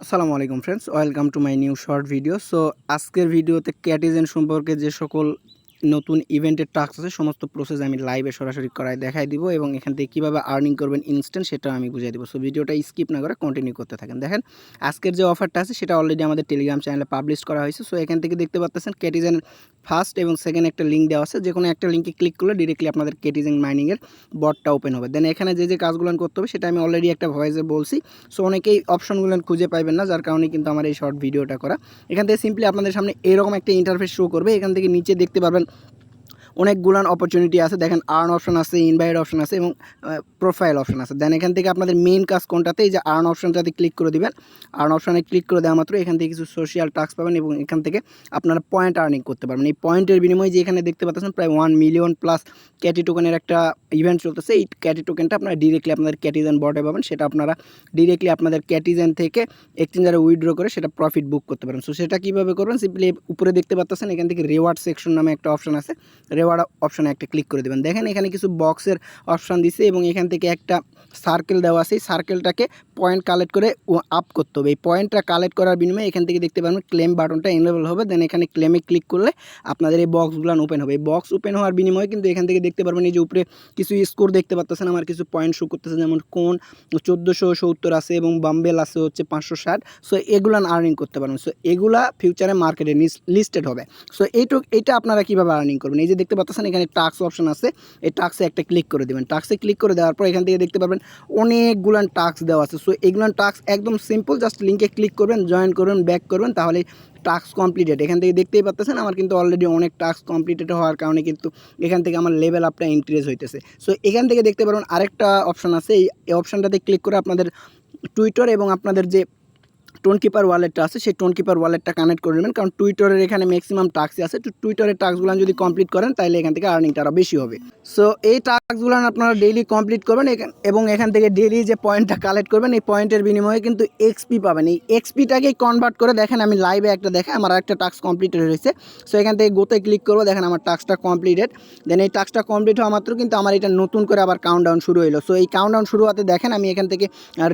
আসসালামু আলাইকুম friends, welcome to my new short video. So আজকের ভিডিওতে ক্যাটিজেন সম্পর্কে যে সকল নতুন ইভেন্টের টাস্ক আছে সমস্ত প্রসেস আমি লাইভে সরাসরি করায় দেখাই দিব এবং এখান থেকে কীভাবে আর্নিং করবেন ইনস্ট্যান্ট সেটাও আমি বুঝিয়ে দিব। সো ভিডিওটা স্কিপ না করে কন্টিনিউ করতে থাকেন। দেখেন আজকের যে অফারটা আছে সেটা অলরেডি আমাদের টেলিগ্রাম চ্যানেলে পাবলিশ করা হয়েছে। সো এখান থেকে দেখতে পাচ্ছেন ক্যাটিজেনের ফার্স্ট এবং সেকেন্ড একটা লিঙ্ক দেওয়া আছে, যে কোনো একটা লিঙ্কে ক্লিক করলে ডিরেক্টলি আপনাদের ক্যাটিজেন মাইনিংয়ের বটটা ওপেন হবে। দেন এখানে যে কাজগুলো করতে হবে সেটা আমি অলরেডি একটা ভয়েসে বলছি। সো অনেকেই অপশনগুলো খুঁজে পাইবেন না, যার কারণে কিন্তু আমার এই শর্ট ভিডিওটা করা। এখান থেকে সিম্পলি আপনাদের সামনে এরকম একটা ইন্টারফেস শো করবে। এখান থেকে নিচে দেখতে পারবেন অনেকগুলান অপরচুনিটি আছে। দেখেন আর্ন অপশন আছে, ইনভাইট অপশন আছে এবং প্রোফাইল অপশন আছে। দেন এখান থেকে আপনাদের মেইন কাজ কোনটাতে, এই যে আর্ন অপশনটাতে ক্লিক করে দিবেন। আর্ন অপশনে ক্লিক করে দেওয়া মাত্র এখান থেকে কিছু সোশ্যাল টাস্ক পাবেন এবং এখান থেকে আপনারা পয়েন্ট আর্নিং করতে পারবেন। এই পয়েন্টের বিনিময়ে যে এখানে দেখতে পাচ্ছেন প্রায় 1 মিলিয়ন প্লাস ক্যাটি টোকেনের একটা ইভেন্ট চলতেছে। এই ক্যাটি টোকেনটা আপনারা ডিরেক্টলি আপনাদের ক্যাটিজেন বটে পাবেন। সেটা আপনারা ডিরেক্টলি আপনাদের ক্যাটিজেন থেকে এক্সচেঞ্জারে উইথড্র করে সেটা প্রফিট বুক করতে পারেন। সো সেটা কীভাবে করবেন, সিম্পলি উপরে দেখতে পাচ্ছেন এখান থেকে রিওয়ার্ড সেকশন নামে একটা অপশন আছে। রিওয়ার্ড অপশনে একটা ক্লিক করে দেবেন। দেখেন এখানে কিছু বক্সের অপশান দিছে এবং এখান থেকে একটা সার্কেল দেওয়া আছে। এই সার্কেলটাকে পয়েন্ট কালেক্ট করে আপ করতে হবে। এই পয়েন্টটা কালেক্ট করার বিনিময়ে এখান থেকে দেখতে পাবেন ক্লেম বাটনটা এনেবল হবে। দেন এখানে ক্লেমে ক্লিক করলে আপনাদের এই বক্সগুলো ওপেন হবে। এই বক্স ওপেন হওয়ার বিনিময়ে কিন্তু এখান থেকে দেখতে পারবেন এই যে উপরে কিছু স্কোর দেখতে পাচ্ছেন, আমার কিছু পয়েন্ট শো করতেছে, যেমন কোন 1470 আছে এবং বাম্বেল আছে হচ্ছে 560। সো এগুলান আর্নিং করতে পারবেন। সো এগুলা ফিউচারে মার্কেটে লিস্টেড হবে। সো এইটা আপনারা কীভাবে আর্নিং করবেন, এই যে দেখতে পাচ্ছেন এখানে টাস্ক অপশন আছে। এই টাস্কে একটা ক্লিক করে দেবেন। টাস্কে ক্লিক করে দেওয়ার পর এখান থেকে দেখতে পারবেন অনেকগুলান টাস্ক দেওয়া আছে। সো এগুলান টাস্ক একদম সিম্পল, জাস্ট লিঙ্কে ক্লিক করবেন, জয়েন করবেন, ব্যাক করবেন, তাহলে টাস্ক কমপ্লিটেড। এখান থেকে দেখতেই পাচ্ছেন আমার কিন্তু অলরেডি অনেক টাস্ক কমপ্লিটেড হওয়ার কারণে কিন্তু এখান থেকে আমার লেভেল আপটা ইনক্রিজ হইতেছে। সো এখান থেকে দেখতে পারবেন আরেকটা অপশন আছে। এই অপশনটাতে ক্লিক করে আপনাদের টুইটার এবং আপনাদের যে টোনকিপার ওয়ালেটটা আছে সেই টোনকিপার ওয়ালেটটা কানেক্ট করে নেবেন, কারণ টুইটারের এখানে ম্যাক্সিমাম টাস্কই আছে। তো টুইটারের টাস্কগুলো যদি কমপ্লিট করেন তাহলে এখান থেকে আর্নিংটা আরও বেশি হবে। সো এই টাস্কগুলো আপনারা ডেইলি কমপ্লিট করবেন এবং এখান থেকে ডেইলি যে পয়েন্টটা কালেক্ট করবেন এই পয়েন্টের বিনিময়ে কিন্তু এক্সপি পাবেন। এই এক্সপিটাকেই কনভার্ট করে দেখেন আমি লাইভে একটা দেখে আমার একটা টাস্ক কমপ্লিটেড হয়েছে। সো এখান থেকে গোতে ক্লিক করবো, দেখেন আমার টাস্কটা কমপ্লিটেড। দেন এই টাস্কটা কমপ্লিট হওয়া মাত্র কিন্তু আমার এটা নতুন করে আবার কাউন্টডাউন শুরু হলো। সো এই কাউন্টডাউন শুরু হতে দেখেন আমি এখান থেকে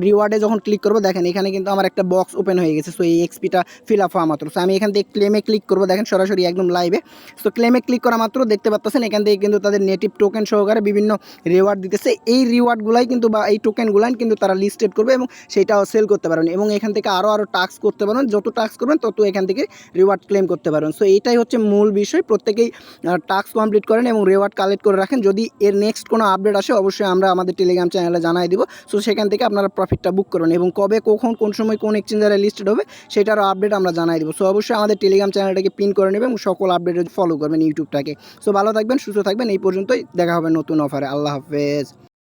রিওয়ার্ডে যখন ক্লিক করবো দেখেন এখানে কিন্তু আমার একটা বক্স ওপেন হয়ে গেছে। সো এই এক্সপিটা ফিল আপ হওয়া মাত্র সো আমি এখান থেকে ক্লেমে ক্লিক করবো, দেখেন সরাসরি একদম লাইভে। সো ক্লেমে ক্লিক করা মাত্র দেখতে পাচ্ছেন এখান থেকে কিন্তু তাদের নেটিভ টোকেন সহকারে বিভিন্ন রিওয়ার্ড দিতেছে। এই রিওয়ার্ডগুলাই কিন্তু বা এই টোকেনগুলাই কিন্তু তারা লিস্টেড করবে এবং সেটাও সেল করতে পারেন এবং এখান থেকে আরও টাস্ক করতে পারেন। যত টাস্ক করবেন তত এখান থেকে রিওয়ার্ড ক্লেম করতে পারেন। সো এইটাই হচ্ছে মূল বিষয়, প্রত্যেকেই টাস্ক কমপ্লিট করেন এবং রিওয়ার্ড কালেক্ট করে রাখেন। যদি এর নেক্সট কোনো আপডেট আসে অবশ্যই আমরা আমাদের টেলিগ্রাম চ্যানেলে জানাই দিব। সো সেখান থেকে আপনারা প্রফিটটা বুক করবেন এবং কবে কখন কোন সময় কোন এক্সচেঞ্জারে লিস্টেড হবে সেটারও আপডেট আমরা জানাই দেবো। সো অবশ্যই আমাদের টেলিগ্রাম চ্যানেলটাকে পিন করে নেবেন এবং সকল আপডেট ফলো করবেন ইউটিউবটাকে। সো ভালো থাকবেন, সুস্থ থাকবেন। এই পর্যন্তই, দেখা হবে নতুন অফারে। আল্লাহ হাফেজ।